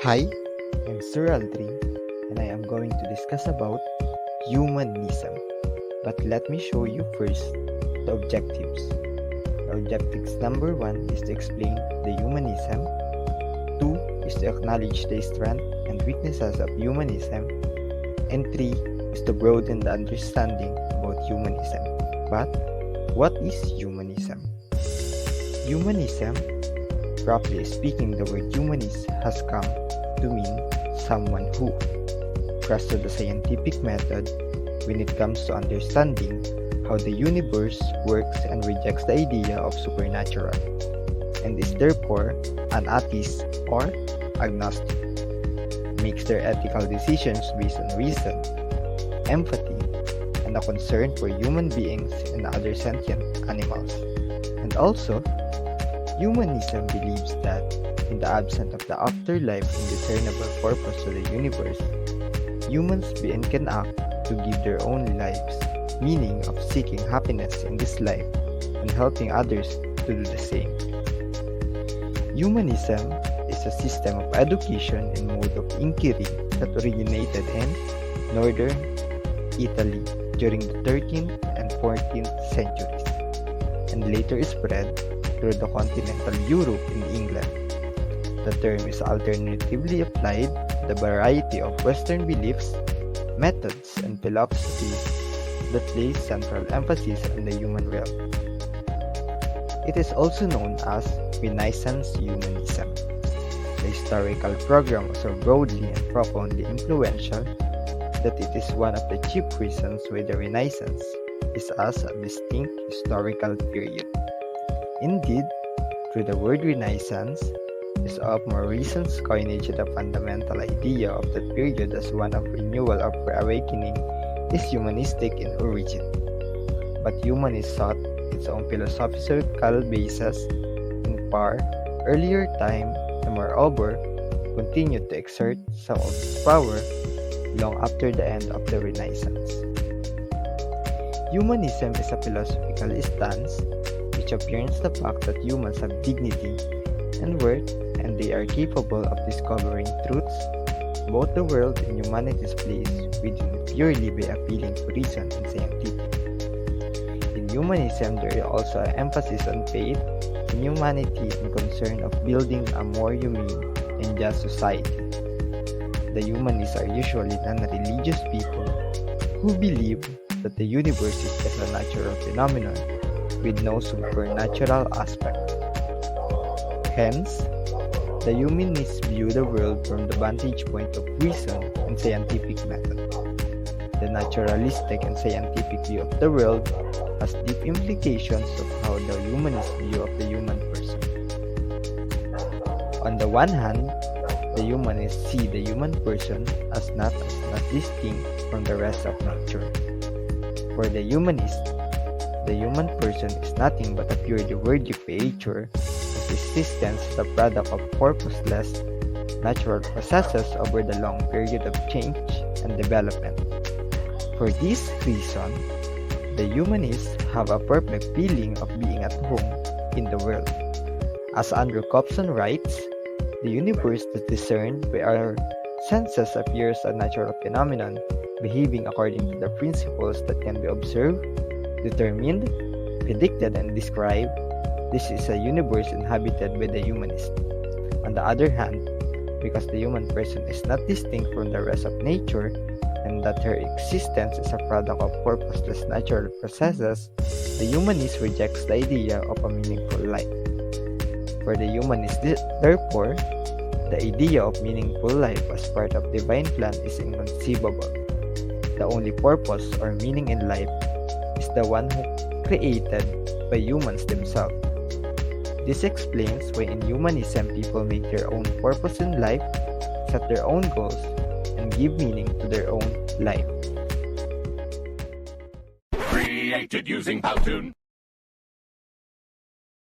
Hi, I'm Sir Aldrin, and I am going to discuss about humanism. But let me show you first the objectives. The objectives number 1 is to explain the humanism. 2 is to acknowledge the strength and weaknesses of humanism. And 3 is to broaden the understanding about humanism. But what is humanism? Humanism, roughly speaking, the word humanist has come to mean someone who trusts the scientific method when it comes to understanding how the universe works and rejects the idea of supernatural, and is therefore an atheist or agnostic, makes their ethical decisions based on reason, empathy, and a concern for human beings and other sentient animals. And also, humanism believes that in the absence of the afterlife and discernible purpose to the universe, humans beings can act to give their own lives meaning of seeking happiness in this life and helping others to do the same. Humanism is a system of education and mode of inquiry that originated in northern Italy during the 13th and 14th centuries and later spread through the continental Europe and England. The term is alternatively applied to the variety of Western beliefs, methods, and philosophies that place central emphasis on the human realm. It is also known as Renaissance humanism. The historical program was so broadly and profoundly influential that it is one of the chief reasons why the Renaissance is as a distinct historical period. Indeed, through the word Renaissance is of more recent coinage, the fundamental idea of that period as one of renewal or awakening is humanistic in origin. But humanist sought its own philosophical basis in far earlier time and moreover continued to exert some of its power long after the end of the Renaissance. Humanism is a philosophical stance which affirms the fact that humans have dignity and worth and they are capable of discovering truths about the world and humanity's place within it purely by appealing to reason and scientific. In humanism, there is also an emphasis on faith in humanity and concern of building a more humane and just society. The humanists are usually non-religious people who believe that the universe is just a natural phenomenon with no supernatural aspect. Hence, the humanists view the world from the vantage point of reason and scientific method. The naturalistic and scientific view of the world has deep implications of how the humanist view of the human person. On the one hand, the humanists see the human person as not distinct from the rest of nature. For the humanist, the human person is nothing but a purely worldly creature, as existence is the product of purposeless natural processes over the long period of change and development. For this reason, the humanists have a perfect feeling of being at home in the world. As Andrew Copson writes, the universe is discerned by our senses appears a natural phenomenon, behaving according to the principles that can be observed, determined, predicted, and described. This is a universe inhabited by the humanist. On the other hand, because the human person is not distinct from the rest of nature, and that her existence is a product of purposeless natural processes, the humanist rejects the idea of a meaningful life. For the humanist, therefore, the idea of meaningful life as part of divine plan is inconceivable. The only purpose or meaning in life is the one created by humans themselves. This explains why in humanism people make their own purpose in life, set their own goals, and give meaning to their own life. Created using Powtoon.